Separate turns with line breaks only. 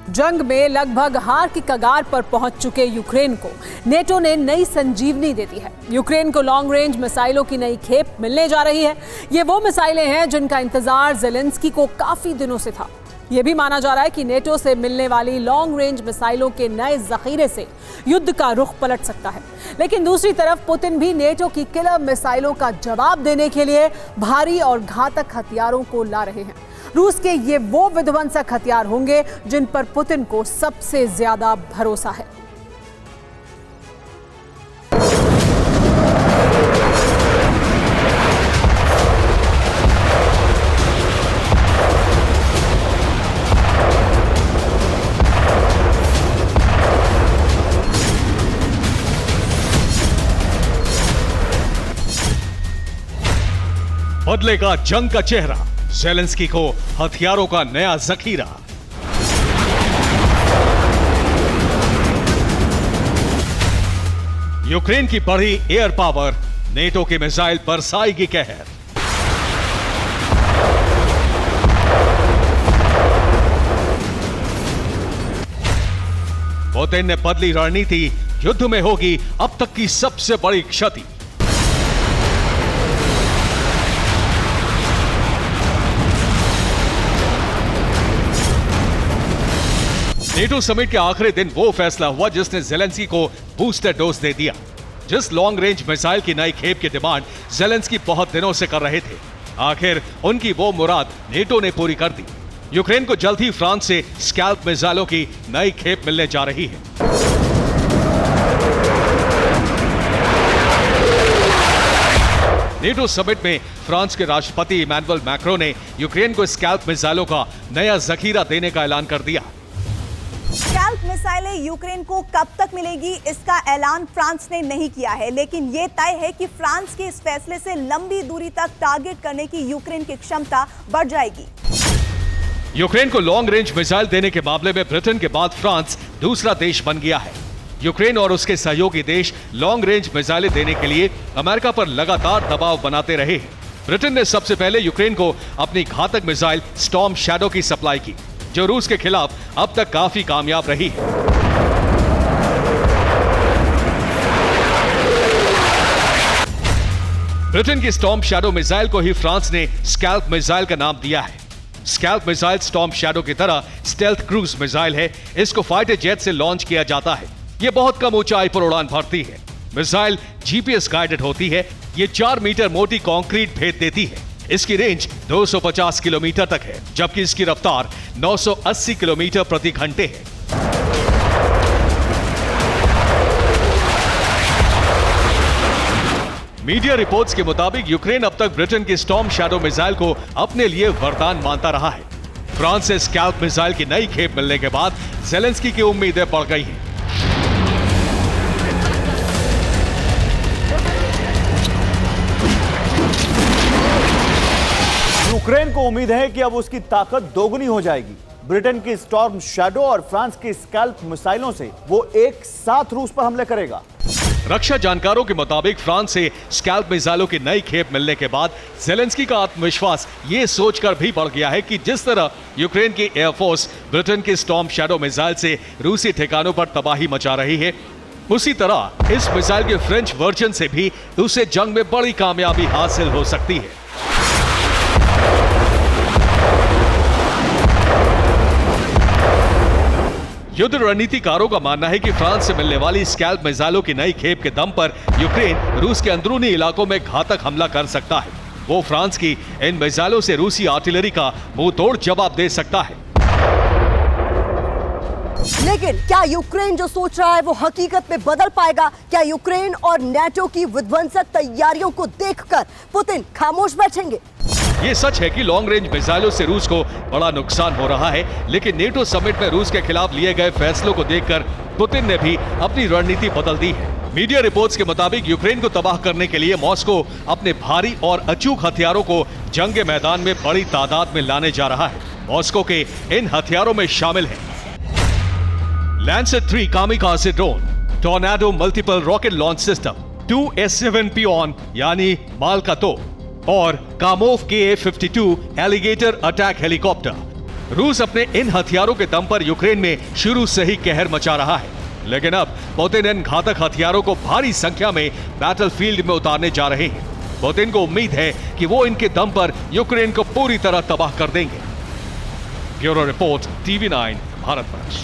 जंग में लगभग हार की कगार पर पहुंच चुके यूक्रेन को नेटो ने नई संजीवनी दे दी है। यूक्रेन को लॉन्ग रेंज मिसाइलों की नई खेप मिलने जा रही है। ये वो मिसाइलें हैं जिनका इंतजार ज़ेलेंस्की को काफी दिनों से था। यह भी माना जा रहा है कि नेटो से मिलने वाली लॉन्ग रेंज मिसाइलों के नए जखीरे से युद्ध का रुख पलट सकता है। लेकिन दूसरी तरफ पुतिन भी नेटो की किलर मिसाइलों का जवाब देने के लिए भारी और घातक हथियारों को ला रहे हैं। रूस के ये वो विध्वंसक हथियार होंगे जिन पर पुतिन को सबसे ज्यादा भरोसा है।
बदलेगा जंग का चेहरा, ज़ेलेंस्की को हथियारों का नया जखीरा। यूक्रेन की बढ़ी एयर पावर, नेटो की मिसाइल बरसाएगी कहर। पुतिन ने बदली रणनीति, युद्ध में होगी अब तक की सबसे बड़ी क्षति। नेटो समिट के आखिरी दिन वो फैसला हुआ जिसने ज़ेलेंस्की को बूस्टर डोज दे दिया। जिस लॉन्ग रेंज मिसाइल की नई खेप की डिमांड ज़ेलेंस्की बहुत दिनों से कर रहे थे, आखिर उनकी वो मुराद नेटो ने पूरी कर दी। यूक्रेन को जल्द ही फ्रांस से स्कैल्प मिसाइलों की नई खेप मिलने जा रही है। नेटो समिट में फ्रांस के राष्ट्रपति इमैनुअल मैक्रों ने यूक्रेन को स्कैल्प मिसाइलों का नया जखीरा देने का ऐलान कर दिया।
स्कैल्प मिसाइलें यूक्रेन को कब तक मिलेगी, इसका ऐलान फ्रांस ने नहीं किया है, लेकिन यह तय है कि फ्रांस के इस फैसले से लंबी दूरी तक टारगेट करने की यूक्रेन की क्षमता बढ़ जाएगी।
यूक्रेन को लॉन्ग रेंज मिसाइल देने के मामले में ब्रिटेन के बाद फ्रांस दूसरा देश बन गया है। यूक्रेन और उसके सहयोगी देश लॉन्ग रेंज मिसाइलें देने के लिए अमेरिका पर लगातार दबाव बनाते रहे हैं। ब्रिटेन ने सबसे पहले यूक्रेन को अपनी घातक मिसाइल स्टॉर्म शैडो की सप्लाई की, जो रूस के खिलाफ अब तक काफी कामयाब रही है। ब्रिटेन की स्टॉर्म शैडो मिसाइल को ही फ्रांस ने स्कैल्प मिसाइल का नाम दिया है। स्कैल्प मिसाइल स्टॉर्म शैडो की तरह स्टेल्थ क्रूज मिसाइल है। इसको फाइटर जेट से लॉन्च किया जाता है। यह बहुत कम ऊंचाई पर उड़ान भरती है। मिसाइल जीपीएस गाइडेड होती है। यह 4 मीटर मोटी कंक्रीट भेद देती है। इसकी रेंज 250 किलोमीटर तक है, जबकि इसकी रफ्तार 980 किलोमीटर प्रति घंटे है। मीडिया रिपोर्ट्स के मुताबिक यूक्रेन अब तक ब्रिटेन की स्टॉर्म शैडो मिसाइल को अपने लिए वरदान मानता रहा है। फ्रांस से स्कैल्प मिसाइल की नई खेप मिलने के बाद ज़ेलेंस्की की उम्मीदें बढ़ गई हैं।
यूक्रेन को उम्मीद है कि अब उसकी ताकत दोगुनी हो जाएगी। ब्रिटेन की स्टॉर्म शैडो और फ्रांस की स्कैल्प मिसाइलों से वो एक साथ रूस पर हमले करेगा।
रक्षा जानकारों के मुताबिक फ्रांस से स्कैल्प मिसाइलों की नई खेप मिलने के बाद ज़ेलेंस्की का आत्मविश्वास ये सोचकर भी बढ़ गया है कि जिस तरह यूक्रेन की एयरफोर्स ब्रिटेन की स्टॉर्म शैडो मिसाइल से रूसी ठिकानों पर तबाही मचा रही है, उसी तरह इस मिसाइल के फ्रेंच वर्जन से भी उसे जंग में बड़ी कामयाबी हासिल हो सकती है। युद्ध रणनीतिकारों का मानना है कि फ्रांस से मिलने वाली स्कैल्प मिसाइलों की नई खेप के दम पर यूक्रेन रूस के अंदरूनी इलाकों में घातक हमला कर सकता है। वो फ्रांस की इन मिसाइलों से रूसी आर्टिलरी का मुंहतोड़ जवाब दे सकता है।
लेकिन क्या यूक्रेन जो सोच रहा है वो हकीकत में बदल पाएगा? क्या यूक्रेन और नेटो की विध्वंसक तैयारियों को देखकर पुतिन खामोश बैठेंगे?
ये सच है कि लॉन्ग रेंज मिसाइलों से रूस को बड़ा नुकसान हो रहा है, लेकिन नेटो समिट में रूस के खिलाफ लिए गए फैसलों को देखकर पुतिन ने भी अपनी रणनीति बदल दी है। मीडिया रिपोर्ट्स के मुताबिक यूक्रेन को तबाह करने के लिए मॉस्को अपने भारी और अचूक हथियारों को जंग के मैदान में बड़ी तादाद में लाने जा रहा है। मॉस्को के इन हथियारों में शामिल है Lancer 3 kamikaze drone, tornado multiple rocket launch system, 2 S7 Pion यानी माल का तोप और Kamov KA-52 alligator attack helicopter. रूस अपने इन हथियारों के दम पर यूक्रेन में शुरू से ही कहर मचा रहा है, लेकिन अब पुतिन इन घातक हथियारों को भारी संख्या में बैटलफील्ड में उतारने जा रहे हैं। पुतिन को उम्मीद है कि वो इनके दम पर यूक्रेन को पूरी तरह तबाह कर देंगे। Bureau report, TV9 Bharatvarsh.